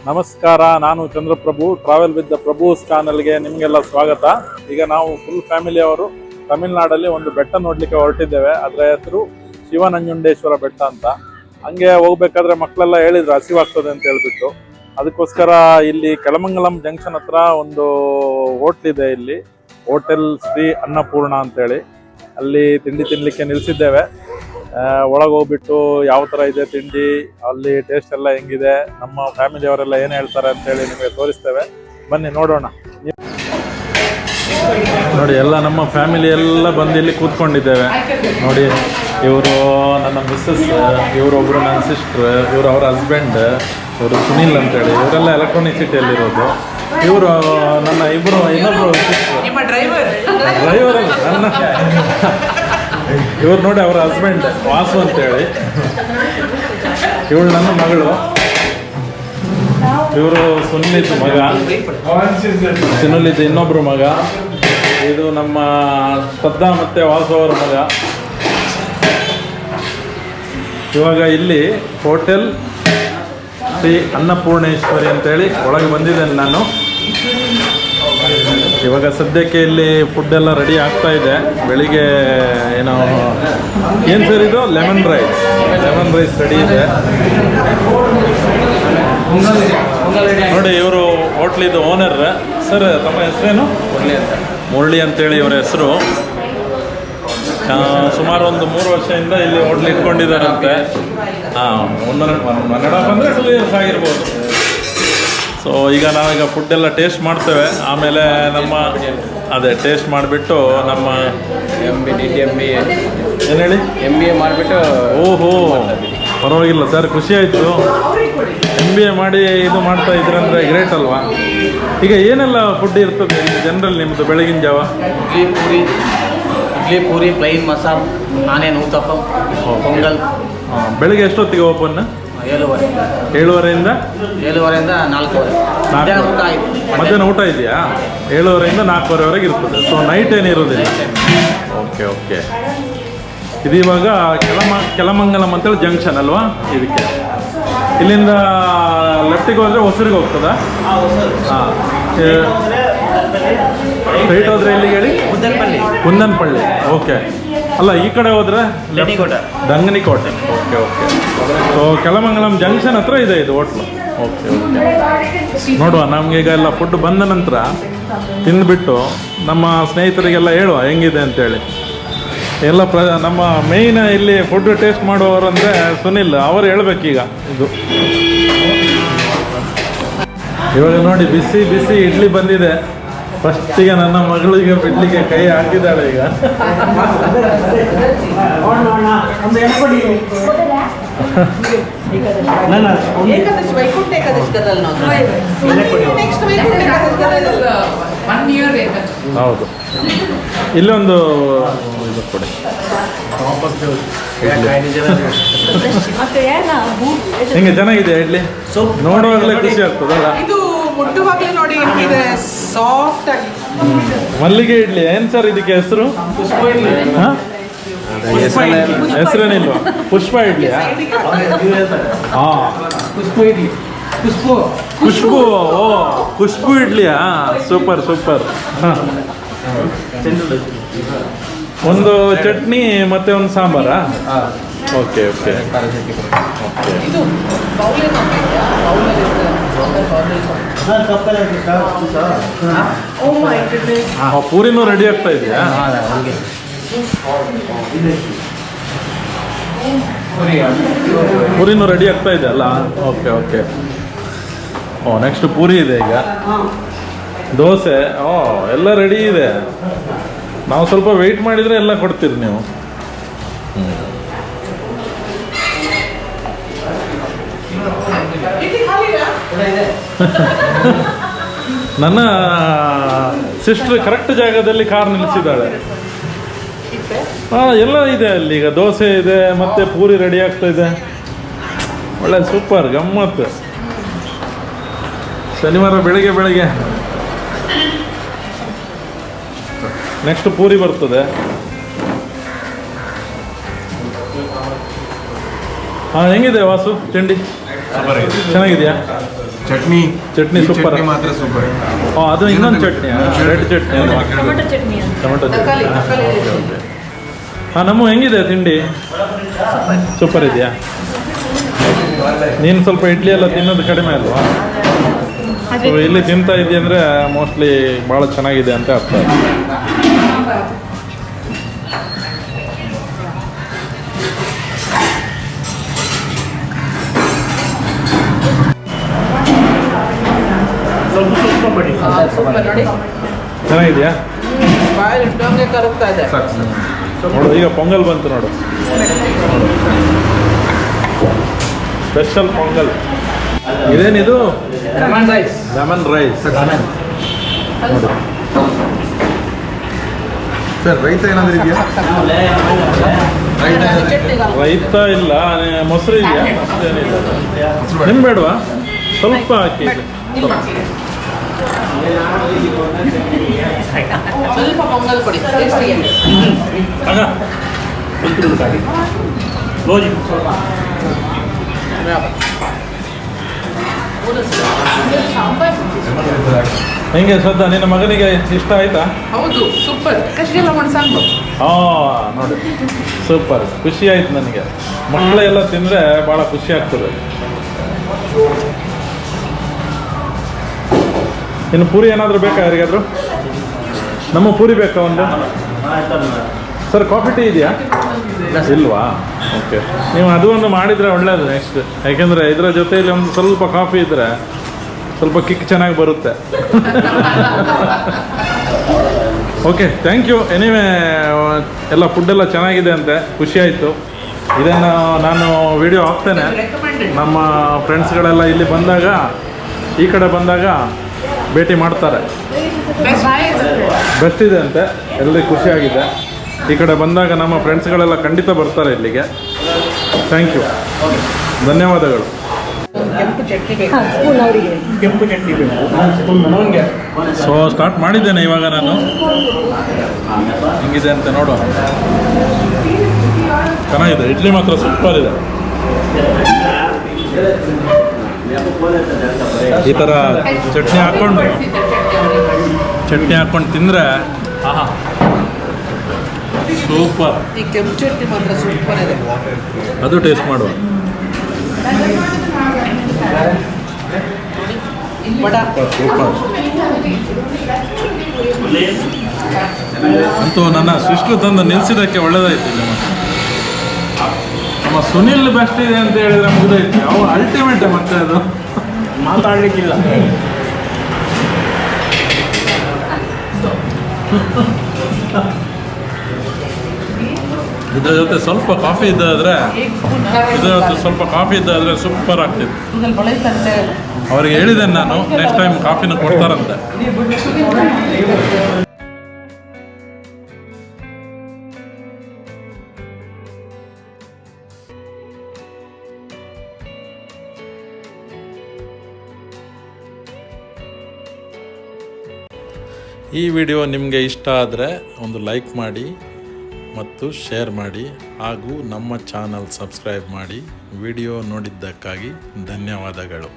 ನಮಸ್ಕಾರ, ನಾನು Chandraprabhu. Travel with the ಪ್ರಭುಸ್ ಚಾನಲ್ಗೆ ನಿಮಗೆಲ್ಲ ಸ್ವಾಗತ. ಈಗ ನಾವು ಫುಲ್ ಫ್ಯಾಮಿಲಿಯವರು ತಮಿಳ್ನಾಡಲ್ಲಿ ಒಂದು ಬೆಟ್ಟ ನೋಡ್ಲಿಕ್ಕೆ ಹೊರಟಿದ್ದೇವೆ. ಅದರ ಹೆಸರು ಶಿವನಂಜುಂಡೇಶ್ವರ ಬೆಟ್ಟ ಅಂತ. ಹಂಗೆ ಹೋಗ್ಬೇಕಾದ್ರೆ ಮಕ್ಕಳೆಲ್ಲ ಹೇಳಿದ್ರು ಹಸಿವಾಗ್ತದೆ ಅಂತ ಹೇಳ್ಬಿಟ್ಟು, ಅದಕ್ಕೋಸ್ಕರ ಇಲ್ಲಿ ಕೆಲಮಂಗಲಂ ಜಂಕ್ಷನ್ ಹತ್ರ ಒಂದು ಹೋಟ್ಲ್ ಇದೆ. ಇಲ್ಲಿ ಹೋಟೆಲ್ ಶ್ರೀ ಅನ್ನಪೂರ್ಣ ಅಂತೇಳಿ, ಅಲ್ಲಿ ತಿಂಡಿ ತಿನ್ಲಿಕ್ಕೆ ನಿಲ್ಸಿದ್ದೇವೆ. ಒಳಗೆ ಹೋಗ್ಬಿಟ್ಟು ಯಾವ ಥರ ಇದೆ ತಿಂಡಿ, ಅಲ್ಲಿ ಟೇಸ್ಟ್ ಎಲ್ಲ ಹೆಂಗಿದೆ, ನಮ್ಮ ಫ್ಯಾಮಿಲಿಯವರೆಲ್ಲ ಏನು ಹೇಳ್ತಾರೆ ಅಂತೇಳಿ ನಿಮಗೆ ತೋರಿಸ್ತೇವೆ. ಬನ್ನಿ ನೋಡೋಣ. ನೋಡಿ, ಎಲ್ಲ ನಮ್ಮ ಫ್ಯಾಮಿಲಿ ಎಲ್ಲ ಬಂದು ಇಲ್ಲಿ ಕೂತ್ಕೊಂಡಿದ್ದೇವೆ. ನೋಡಿ, ಇವರು ನನ್ನ ಮಿಸ್ಸಸ್, ಇವರೊಬ್ಬರು ನನ್ನ ಸಿಸ್ಟ್ರ್, ಇವರು ಅವರ ಹಸ್ಬೆಂಡ್, ಇವರು ಸುನೀಲ್ ಅಂತೇಳಿ, ಇವರೆಲ್ಲ ಎಲೆಕ್ಟ್ರಾನಿಕ್ ಸಿಟಿಯಲ್ಲಿರೋದು. ಇವರು ನನ್ನ ಇನ್ನೊಬ್ಬರು ಡ್ರೈವರ್ ನನ್ನ ಇವ್ರು ನೋಡಿ ಅವರ ಹಸ್ಬೆಂಡ್ ವಾಸು ಅಂತೇಳಿ, ಇವಳು ನನ್ನ ಮಗಳು. ಇವರು ಸುನಿಲಿದ್ದು ಮಗ, ಸುನಿಲಿದ್ದು ಇನ್ನೊಬ್ರು ಮಗ. ಇದು ನಮ್ಮ ಶ್ರದ್ಧಾ ಮತ್ತು ವಾಸು ಅವರ ಮಗ. ಇವಾಗ ಇಲ್ಲಿ ಹೋಟೆಲ್ ಶ್ರೀ ಅನ್ನಪೂರ್ಣೇಶ್ವರಿ ಅಂತೇಳಿ ಒಳಗೆ ಬಂದಿದ್ದೇನೆ ನಾನು. ಇವಾಗ ಸದ್ಯಕ್ಕೆ ಇಲ್ಲಿ ಫುಡ್ ಎಲ್ಲ ರೆಡಿ ಆಗ್ತಾ ಇದೆ. ಬೆಳಿಗ್ಗೆ ಏನೋ ಏನು ಸರ್ ಇದು ಲೆಮನ್ ರೈಸ್ ರೆಡಿ ಇದೆ. ನೋಡಿ, ಇವರು ಹೋಟ್ಲಿದ್ದು ಓನರ್. ಸರ್, ತಮ್ಮ ಹೆಸರೇನು? ಮುರಳಿ ಅಂತೇಳಿ ಇವರ ಹೆಸರು. ಸುಮಾರು ಒಂದು 3 ವರ್ಷದಿಂದ ಇಲ್ಲಿ ಹೋಟ್ಲ್ ಇಟ್ಕೊಂಡಿದ್ದಾರಂತೆ. ಕನ್ನಡ ಬಂದರೆ 2 years ಆಗಿರ್ಬೋದು. ಸೊ ಈಗ ನಾವೀಗ ಫುಡ್ಡೆಲ್ಲ ಟೇಸ್ಟ್ ಮಾಡ್ತೇವೆ. ಆಮೇಲೆ ಟೇಸ್ಟ್ ಮಾಡಿಬಿಟ್ಟು ನಮ್ಮ ಏನು ಹೇಳಿ MBA ಮಾಡಿಬಿಟ್ಟು. ಓಹೋ, ಪರವಾಗಿಲ್ಲ ಸರ್, ಖುಷಿ ಆಯಿತು. MBA ಮಾಡಿ ಇದು ಮಾಡ್ತಾ ಇದ್ರಂದರೆ ಗ್ರೇಟ್ ಅಲ್ವಾ? ಈಗ ಏನೆಲ್ಲ ಫುಡ್ ಇರ್ತದೆ ಜನರಲ್ ನಿಮ್ಮದು ಬೆಳಗಿನ ಜಾವ? ಇಡ್ಲಿ ಪೂರಿ ಪ್ಲೈನ್ ಮಸಾಲ, ಆನೇನು ಊತಪ್ಪಂ, ಪೊಂಗಲ್. ಬೆಳಗ್ಗೆ ಎಷ್ಟೊತ್ತಿಗೆ ಓಪನ್? 7:30ಯಿಂದ 4:30. ಮಧ್ಯಾಹ್ನ ಊಟ ಇದೆಯಾ? 7:30ಯಿಂದ 4:30ವರೆಗೆ ಇರ್ತದೆ. ಸೊ ನೈಟ್ ಏನಿರೋದಿಲ್ಲ. ಓಕೆ. ಇದು ಇವಾಗ ಕೆಲಮಂಗಲಂ ಅಂತೇಳಿ ಜಂಕ್ಷನ್ ಅಲ್ವಾ? ಇದಕ್ಕೆ ಇಲ್ಲಿಂದ ಲೆಫ್ಟಿಗೆ ಹೋದರೆ ಹೊಸರಿಗೆ ಹೋಗ್ತದಾ? ಹಾಂ. ಸ್ಟ್ರೈಟ್ ಹೋದರೆ ಎಲ್ಲಿಗೆ ಹೇಳಿ? ಕುಂದನ್ಪಳ್ಳಿ. ಓಕೆ. ಅಲ್ಲ, ಈ ಕಡೆ ಹೋದರೆ ದಂಗನಿಕೋಟೆ. ಓಕೆ. ಸೊ ಕೆಲಮಂಗಲಂ ಜಂಕ್ಷನ್ ಹತ್ರ ಇದೆ ಇದು ಹೋಟ್ಲು. ಓಕೆ. ನೋಡುವ, ನಮಗೆ ಈಗ ಎಲ್ಲ ಫುಡ್ ಬಂದ ನಂತರ ತಿಂದುಬಿಟ್ಟು ನಮ್ಮ ಸ್ನೇಹಿತರಿಗೆಲ್ಲ ಹೇಳುವ ಹೆಂಗಿದೆ ಅಂತೇಳಿ. ಎಲ್ಲ ನಮ್ಮ ಮೇಯ್ನ್ ಇಲ್ಲಿ ಫುಡ್ ಟೇಸ್ಟ್ ಮಾಡುವವರು ಅಂದರೆ ಸುನಿಲ್, ಅವರು ಹೇಳ್ಬೇಕೀಗ. ಇದು ಇವಾಗ ನೋಡಿ, ಬಿಸಿ ಇಡ್ಲಿ ಬಂದಿದೆ. ಫಸ್ಟಿಗೆ ನನ್ನ ಮಗಳಿಗೆ ಬಿಡ್ಲಿಕ್ಕೆ ಕೈ ಹಾಕಿದ್ದಾಳೆ. ಈಗ ಹೌದು, ಇಲ್ಲೊಂದು ಇದು ಕೊಡಿ. ಹಿಂಗೆ ಚೆನ್ನಾಗಿದೆ ಇಡ್ಲಿ, ನೋಡುವಾಗಲೇ ಖುಷಿ ಆಗ್ತದಲ್ಲ. ಮುಟ್ಟುವಾಗಲೇ ನೋಡಿ ಇದೆ, ಸಾಫ್ಟ್ ಆಗಿ. ಮಲ್ಲಿಗೆ ಇಡ್ಲಿ ಏನು ಸರ್ ಇದಕ್ಕೆ ಹೆಸರು? ಹೆಸರೇನಿಲ್ವ? ಪುಷ್ಪ ಇಡ್ಲಿಯಾ? ಖುಷ್ಬು. ಓ, ಖುಷ್ಬು ಇಡ್ಲಿಯಾ? ಸೂಪರ್. ಒಂದು ಚಟ್ನಿ ಮತ್ತೆ ಒಂದು ಸಾಂಬಾರಾ? ಓಕೆ. ಪೂರಿನೂ ರೆಡಿ ಆಗ್ತಾ ಇದೆಯಾ? ಪೂರಿನೂ ರೆಡಿ ಆಗ್ತಾ ಇದೆ ಅಲ್ಲ? ಓಕೆ. ನೆಕ್ಸ್ಟ್ ಪೂರಿ ಇದೆ. ಈಗ ದೋಸೆ. ಎಲ್ಲ ರೆಡಿ ಇದೆ. ನಾವು ಸ್ವಲ್ಪ ವೆಯ್ಟ್ ಮಾಡಿದರೆ ಎಲ್ಲ ಕೊಡ್ತೀರಿ ನೀವು. ನನ್ನ ಸಿಸ್ಟರ್ ಕರೆಕ್ಟ್ ಜಾಗದಲ್ಲಿ ಕಾರ್ ನಿಲ್ಲಿಸಿದ್ದಾಳೆ. ಎಲ್ಲ ಇದೆ ಅಲ್ಲಿ. ಈಗ ದೋಸೆ ಇದೆ, ಮತ್ತೆ ಪೂರಿ ರೆಡಿ ಆಗ್ತಾ ಇದೆ. ಒಳ್ಳೆ ಸೂಪರ್ ಗಮ್ಮತ್ತು. ಶನಿವಾರ ಬೆಳಿಗ್ಗೆ ನೆಕ್ಸ್ಟ್ ಪೂರಿ ಬರ್ತದೆ. ಹೆಂಗಿದೆ ವಾಸು ತಿಂಡಿ? ಚೆನ್ನಾಗಿದೆಯಾ? ಚಟ್ನಿ ಚಟ್ನಿ ಈ super. ಚಟ್ನಿ ಮಾತ್ರ ಸೂಪರ್. ಅದು ಇನ್ನೊಂದು ಚಟ್ನಿ ರೆಡ್ ಚಟ್ನಿ ಅಲ್ವಾ? ಟೊಮೆಟೊ ಚಟ್ನಿ ಅಂತ. ಟೊಮೆಟೊ ತರಕಾರಿ, ಚಟ್ನಿ ತರಕಾರಿ. Okay okay. ಹಾಂ ನಮ್ಮ ಹೆಂಗಿದೆ ತಿಂಡಿ? ಸೂಪರ್ ಇದೆಯಾ? ನೀನು ಸ್ವಲ್ಪ ಇಡ್ಲಿ ಎಲ್ಲ ತಿನ್ನೋದು ಕಡಿಮೆ ಅಲ್ವಾ? ಸೊ ಇಲ್ಲಿ ತಿಂತಾ ಇದೆಯಾ ಅಂದರೆ ಮೋಸ್ಟ್ಲಿ ಭಾಳ ಚೆನ್ನಾಗಿದೆ ಅಂತ ಅರ್ಥ. ಸೂಪರ್ ನೋಡಿ. ಚೆನ್ನಾಗಿದೆಯಾ? ಬಾಯಲ್ಲಿ ಇಟ್ಟಂಗೆ ಕರಗ್ತಾ ಇದೆ. ಸಾಕು ಸಾಕು. ನೋಡು ಈಗ ಪೊಂಗಲ್ ಬಂತು ನೋಡು. ಸ್ಪೆಷಲ್ ಪೊಂಗಲ್. ಇದೇನಿದು? Lemon rice. Lemon rice. ನೋಡು ಸರ್ ರೈತ ಏನಾದರೂ ಇದೆಯಾ? ರೈತ ಏನಾದ್ರು ಇದೆಯಾ? ರೈತ ಇಲ್ಲ, ಮೊಸರು ಇದೆಯಾ? ಏನಿಲ್ಲ. ನಿಮ್ಗೆ ಬೇಡವಾ? ಸ್ವಲ್ಪ ಹಾಕಿ. ಸ್ವಲ್ಪ ಪೊಂಗಲ್ ಕೊಡಿ ಟೇಸ್ಟಿಗೆ. ಆಗ ಹೆಂಗೆ ಶ್ರದ್ಧಾ, ನಿನ್ನ ಮಗನಿಗೆ ಇಷ್ಟ ಆಯ್ತಾ? ಹೌದು ಸೂಪರ್. ಕಷ್ಗೆಲ್ಲ ಮಾಡಿ ಸಾಂಬು. ನೋಡಿ ಸೂಪರ್, ಖುಷಿ ಆಯ್ತು ನನಗೆ. ಮಕ್ಕಳೆಲ್ಲ ತಿಂದರೆ ಭಾಳ ಖುಷಿ ಆಗ್ತದೆ. ಇನ್ನು ಪೂರಿ ಏನಾದರೂ ಬೇಕಾ ಯಾರಿಗಾದ್ರು? ನಮ್ಮ ಪೂರಿ ಬೇಕಾ ಒಂದು? ಸರ್ ಕಾಫಿ ಟೀ ಇದೆಯಾ? ಇಲ್ವಾ? ಓಕೆ, ನೀವು ಅದು ಒಂದು ಮಾಡಿದರೆ ಒಳ್ಳೆಯದು ನೆಕ್ಸ್ಟ್. ಯಾಕೆಂದರೆ ಇದರ ಜೊತೆಯಲ್ಲಿ ಒಂದು ಸ್ವಲ್ಪ ಕಾಫಿ ಇದ್ದರೆ ಸ್ವಲ್ಪ ಕಿಕ್ ಚೆನ್ನಾಗಿ ಬರುತ್ತೆ. Okay, thank you. ಎನಿವೇ ಎಲ್ಲ ಫುಡ್ಡೆಲ್ಲ ಚೆನ್ನಾಗಿದೆ ಅಂತೆ, ಖುಷಿ ಆಯಿತು. ಇದನ್ನು ನಾನು ವಿಡಿಯೋ ಹಾಕ್ತೇನೆ. ನಮ್ಮ ಫ್ರೆಂಡ್ಸ್ಗಳೆಲ್ಲ ಇಲ್ಲಿ ಬಂದಾಗ, ಈ ಕಡೆ ಬಂದಾಗ ಭೇಟಿ ಮಾಡ್ತಾರೆ. ಬೆಸ್ಟ್ ಇದೆ ಅಂತೆ, ಎಲ್ಲರಿಗೂ ಖುಷಿಯಾಗಿದೆ. ಈ ಕಡೆ ಬಂದಾಗ ನಮ್ಮ ಫ್ರೆಂಡ್ಸ್ಗಳೆಲ್ಲ ಖಂಡಿತ ಬರ್ತಾರೆ ಇಲ್ಲಿಗೆ. ಥ್ಯಾಂಕ್ ಯು, ಧನ್ಯವಾದಗಳು. ಕೆಂಪು ಚಟ್ನಿ ಬೇಕು. ಸ್ಪೂನ್ ಅವರಿಗೆ. ಕೆಂಪು ಚಟ್ನಿ ಬೇಕು. ಸೊ ಸ್ಟಾರ್ಟ್ ಮಾಡಿದ್ದೇನೆ ಇವಾಗ ನಾನು. ಹೆಂಗಿದೆ ಅಂತ ನೋಡುವ. ಚೆನ್ನಾಗಿದೆ, ಇಡ್ಲಿ ಮಾತ್ರ ಸೂಪರ್ ಇದೆ. ಈ ಥರ ಚಟ್ನಿ ಹಾಕ್ಕೊಂಡು ತಿಂದರೆ ಸೂಪರ್. ಈ ಕೆಂಪು ಚಟ್ನಿ ಮಾತ್ರ ಸೂಪರ್ ಇದೆ. ಅದು ಟೇಸ್ಟ್ ಮಾಡುವ. ವಡ ಸೂಪರ್. ಅಂತೂ ನನ್ನ ಸಿಸ್ಟರ್ ತಂದು ನಿಲ್ಲಿಸಿದ್ದಕ್ಕೆ ಒಳ್ಳೇದಾಯ್ತು. ನಮ್ಮ ಸುನಿಲ್ ಬೆಸ್ಟ್ ಇದೆ ಅಂತ ಹೇಳಿದ್ರೆ ಮುಗಿದೈತಿ. ಅವು ಅಲ್ಟಿಮೇಟ್ ಮತ್ತೆ ಅದು ಮಾತಾಡಲಿಕ್ಕಿಲ್ಲ. ಇದರ ಜೊತೆ ಸ್ವಲ್ಪ ಕಾಫಿ ಇದ್ದಾದ್ರೆ ಸೂಪರ್ ಆಗ್ತಿತ್ತು. ಅವ್ರಿಗೆ ಹೇಳಿದ್ದೇನೆ ನಾನು, ನೆಕ್ಸ್ಟ್ ಟೈಮ್ ಕಾಫಿನ ಕೊಡ್ತಾರಂತೆ. ಈ ವಿಡಿಯೋ ನಿಮಗೆ ಇಷ್ಟ ಆದರೆ ಒಂದು ಲೈಕ್ ಮಾಡಿ ಮತ್ತು ಶೇರ್ ಮಾಡಿ, ಹಾಗೂ ನಮ್ಮ ಚಾನಲ್ ಸಬ್ಸ್ಕ್ರೈಬ್ ಮಾಡಿ. ವಿಡಿಯೋ ನೋಡಿದ್ದಕ್ಕಾಗಿ ಧನ್ಯವಾದಗಳು.